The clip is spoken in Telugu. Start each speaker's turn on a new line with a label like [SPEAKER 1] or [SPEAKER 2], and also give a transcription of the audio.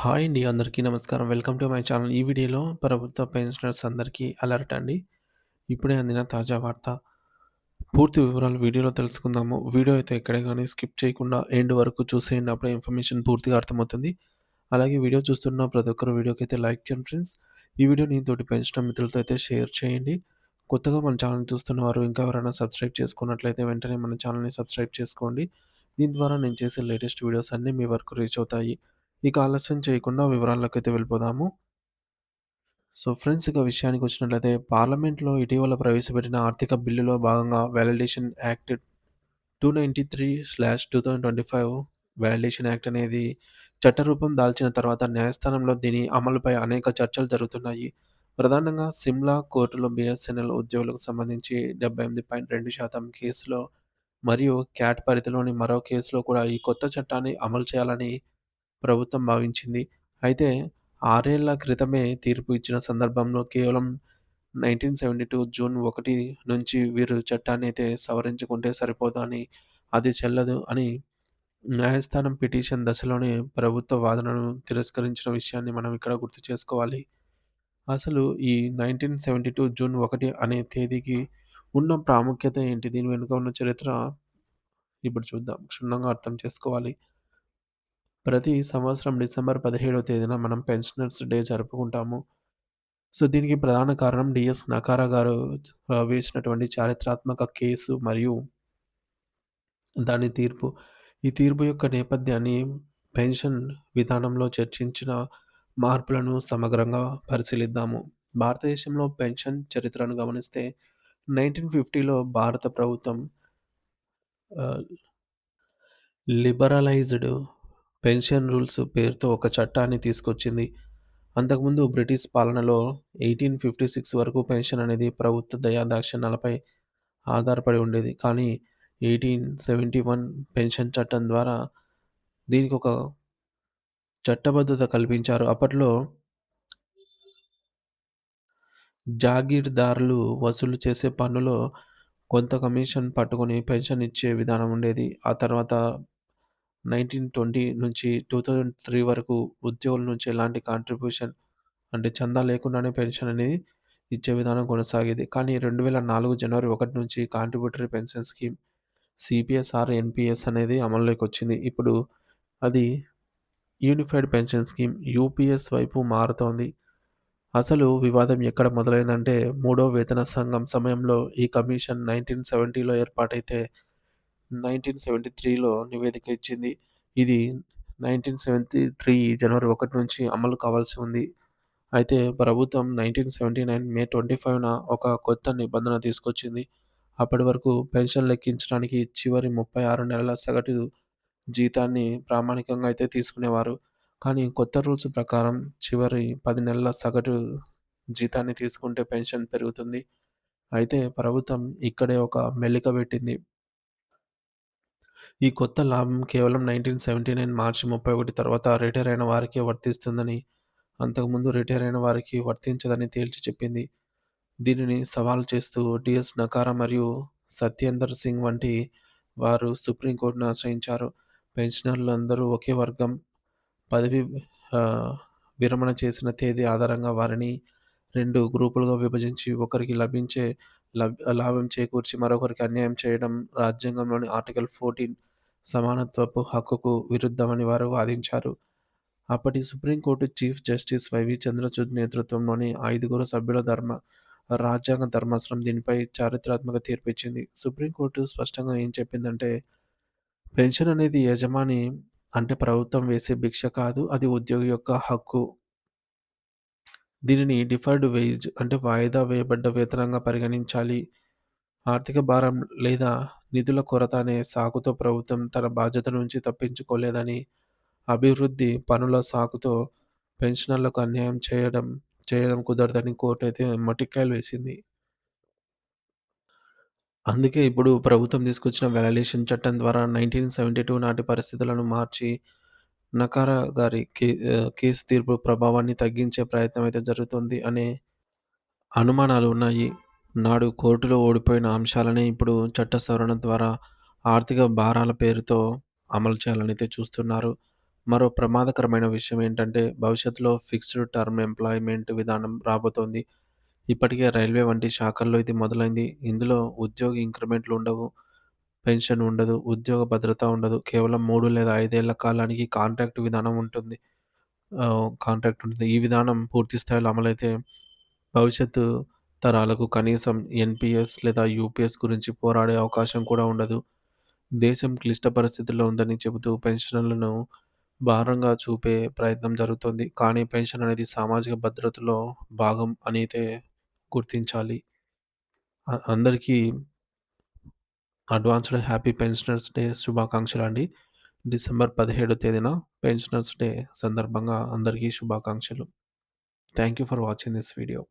[SPEAKER 1] హాయ్ అండి. అందరికీ నమస్కారం. Welcome to my channel. ఈ వీడియోలో ప్రభుత్వ పెన్షనర్స్ అందరికీ అలర్ట్ అండి. ఇప్పుడే అందిన తాజా వార్త. పూర్తి వివరాలు వీడియోలో తెలుసుకుందాము. వీడియో అయితే ఎక్కడ గాని స్కిప్ చేయకుండా ఎండ్ వరకు చూసేయండి. అప్పుడే ఇన్ఫర్మేషన్ పూర్తిగా అర్థమవుతుంది. అలాగే వీడియో చూస్తున్న ప్రతి ఒక్కరు వీడియోకైతే లైక్ చేయండి ఫ్రెండ్స్. ఈ వీడియోని తోటి పెంచిన మిత్రులతో అయితే షేర్ చేయండి. కొత్తగా మన ఛానల్ చూస్తున్నవారు ఇంకా ఎవరైనా సబ్స్క్రైబ్ చేసుకున్నట్లయితే వెంటనే మన ఛానల్‌ని సబ్స్క్రైబ్ చేసుకోండి. దీని ద్వారా నేను చేసే లేటెస్ట్ వీడియోస్ అన్నీ మీ వరకు రీచ్ అవుతాయి. ఇక ఆలస్యం చేయకుండా వివరాల్లోకైతే వెళ్ళిపోదాము. సో ఫ్రెండ్స్, ఇక విషయానికొచ్చినట్లయితే పార్లమెంట్‌లో ఇటీవల ప్రవేశపెట్టిన ఆర్థిక బిల్లులో భాగంగా వాలిడేషన్ యాక్ట్ 293/2025 వాలిడేషన్ యాక్ట్ అనేది చట్టరూపం దాల్చిన తర్వాత న్యాయస్థానంలో దీని అమలుపై అనేక చర్చలు జరుగుతున్నాయి. ప్రధానంగా సిమ్లా కోర్టులో బీఎస్ఎన్ఎల్ ఉద్యోగులకు సంబంధించి 78.2% కేసులో మరియు క్యాట్ పరిధిలోని మరో కేసులో కూడా ఈ కొత్త చట్టాన్ని అమలు చేయాలని ప్రభుత్వం భావించింది. అయితే 6 ఏళ్ల క్రితమే తీర్పు ఇచ్చిన సందర్భంలో కేవలం 1972 జూన్ 1 నుంచి వీరు చట్టాన్నయితే సవరించుకుంటే సరిపోదు అని, అది చెల్లదు అని న్యాయస్థానం పిటిషన్ దశలోనే ప్రభుత్వ వాదనను తిరస్కరించిన విషయాన్ని మనం ఇక్కడ గుర్తు చేసుకోవాలి. అసలు ఈ 1972 జూన్ 1 అనే తేదీకి ఉన్న ప్రాముఖ్యత ఏంటి? దీని వెనుక ఉన్న చరిత్ర ఇప్పుడు చూద్దాం. క్షుణ్ణంగా అర్థం చేసుకోవాలి. ప్రతి సంవత్సరం డిసెంబర్ 17వ తేదీన మనం పెన్షనర్స్ డే జరుపుకుంటాము. సో, దీనికి ప్రధాన కారణం డీఎస్ నకారా గారు వేసినటువంటి చారిత్రాత్మక కేసు మరియు దాని తీర్పు. ఈ తీర్పు యొక్క నేపథ్యాన్ని, పెన్షన్ విధానంలో చర్చించిన మార్పులను సమగ్రంగా పరిశీలిద్దాము. భారతదేశంలో పెన్షన్ చరిత్రను గమనిస్తే 1950లో భారత ప్రభుత్వం ఆహ్, లిబరలైజ్డ్ పెన్షన్ రూల్స్ పేరుతో ఒక చట్టాన్ని తీసుకొచ్చింది. అంతకుముందు బ్రిటిష్ పాలనలో 1856 వరకు పెన్షన్ అనేది ప్రభుత్వ దయాదాక్షిణ్యాలపై ఆధారపడి ఉండేది. కానీ 1871 పెన్షన్ చట్టం ద్వారా దీనికొక చట్టబద్ధత కల్పించారు. అప్పట్లో జాగీర్దారులు వసూలు చేసే పన్నులో కొంత కమిషన్ పట్టుకొని పెన్షన్ ఇచ్చే విధానం ఉండేది. ఆ తర్వాత 1920 నుంచి 2003 వరకు ఉద్యోగుల నుంచి ఎలాంటి కాంట్రిబ్యూషన్ అంటే చందా లేకుండానే పెన్షన్ అనేది ఇచ్చే విధానం కొనసాగేది. కానీ 2004 జనవరి 1 నుంచి కాంట్రిబ్యూటరీ పెన్షన్ స్కీమ్ సీపీఎస్ఆర్, ఎన్‌పీఎస్ అనేది అమల్లోకొచ్చింది. ఇప్పుడు అది యూనిఫైడ్ పెన్షన్ స్కీమ్ యూపీఎస్ వైపు మారుతోంది. అసలు వివాదం ఎక్కడ మొదలైందంటే, మూడో వేతన సంఘం సమయంలో ఈ కమిషన్ 1970లో ఏర్పాటైతే 1973లో నివేదిక ఇచ్చింది. ఇది 1973 జనవరి 1 నుంచి అమలు కావాల్సి ఉంది. అయితే ప్రభుత్వం 1979 మే 25న ఒక కొత్త నిబంధన తీసుకొచ్చింది. అప్పటి వరకు పెన్షన్ లెక్కించడానికి చివరి 36 నెలల సగటు జీతాన్ని ప్రామాణికంగా అయితే తీసుకునేవారు. కానీ కొత్త రూల్స్ ప్రకారం చివరి 10 నెలల సగటు జీతాన్ని తీసుకుంటే పెన్షన్ పెరుగుతుంది. అయితే ప్రభుత్వం ఇక్కడే ఒక మెలిక పెట్టింది. ఈ కొత్త లాభం కేవలం 1979 మార్చి 31 తర్వాత రిటైర్ అయిన వారికే వర్తిస్తుందని, అంతకుముందు రిటైర్ అయిన వారికి వర్తించదని తేల్చి చెప్పింది. దీనిని సవాల్ చేస్తూ డీఎస్ నకారా మరియు సత్యేందర్ సింగ్ వంటి వారు సుప్రీంకోర్టును ఆశ్రయించారు. పెన్షనర్లందరూ ఒకే వర్గం. పదవి ఆహ్, విరమణ చేసిన తేదీ ఆధారంగా వారిని 2 గ్రూపులుగా విభజించి ఒకరికి లభించే లాభం చేకూర్చి మరొకరికి అన్యాయం చేయడం రాజ్యాంగంలోని ఆర్టికల్ 14 సమానత్వపు హక్కుకు విరుద్ధమని వారు వాదించారు. అప్పటి supreme court chief justice Y V Chandrachud నేతృత్వంలోని 5 సభ్యుల రాజ్యాంగ ధర్మాసనం దీనిపై చారిత్రాత్మక తీర్పిచ్చింది. సుప్రీంకోర్టు స్పష్టంగా ఏం చెప్పిందంటే, పెన్షన్ అనేది యజమాని అంటే ప్రభుత్వం వేసే భిక్ష కాదు. అది ఉద్యోగి యొక్క హక్కు. దీనిని డిఫర్డ్ వేజ్ అంటే వాయిదా వేయబడ్డ వేతనంగా పరిగణించాలి. ఆర్థిక భారం లేదా నిధుల కొరత అనే సాకుతో ప్రభుత్వం తన బాధ్యత నుంచి తప్పించుకోలేదని, అభివృద్ధి పనుల సాకుతో పెన్షనర్లకు అన్యాయం చేయడం కుదరదని కోర్టు అయితే మొట్టికాయలు వేసింది. అందుకే ఇప్పుడు ప్రభుత్వం తీసుకొచ్చిన వాల్యుయేషన్ చట్టం ద్వారా 1972 నాటి పరిస్థితులను మార్చి నకారా గారి కేసు తీర్పు ప్రభావాన్ని తగ్గించే ప్రయత్నం అయితే జరుగుతుంది అనే అనుమానాలు ఉన్నాయి. నాడు కోర్టులో ఓడిపోయిన అంశాలనే ఇప్పుడు చట్ట సవరణ ద్వారా ఆర్థిక భారాల పేరుతో అమలు చేయాలని అయితే చూస్తున్నారు. మరో ప్రమాదకరమైన విషయం ఏంటంటే, భవిష్యత్తులో ఫిక్స్డ్ టర్మ్ ఎంప్లాయ్‌మెంట్ విధానం రాబోతోంది. ఇప్పటికే రైల్వే వంటి శాఖల్లో ఇది మొదలైంది. ఇందులో ఉద్యోగి ఇంక్రిమెంట్లు ఉండవు, పెన్షన్ ఉండదు, ఉద్యోగ భద్రత ఉండదు. కేవలం 3 లేదా 5 ఏళ్ల కాలానికి కాంట్రాక్ట్ విధానం ఉంటుంది. కాంట్రాక్ట్ ఉంటుంది. ఈ విధానం పూర్తి స్థాయిలో అమలైతే భవిష్యత్తు తరాలకు కనీసం ఎన్‌పీఎస్ లేదా యూపీఎస్ గురించి పోరాడే అవకాశం కూడా ఉండదు. దేశం క్లిష్ట పరిస్థితుల్లో ఉందని చెబుతూ పెన్షనర్లను భారంగా చూపే ప్రయత్నం జరుగుతోంది. కానీ పెన్షన్ అనేది సామాజిక భద్రతలో భాగం అనైతే గుర్తించాలి. అందరికీ అడ్వాన్స్‌డ్ హ్యాపీ పెన్షనర్స్ డే శుభాకాంక్షలండి. డిసెంబర్ 17 తేదీన పెన్షనర్స్ డే సందర్భంగా అందరికీ శుభాకాంక్షలు. Thank you for watching this video.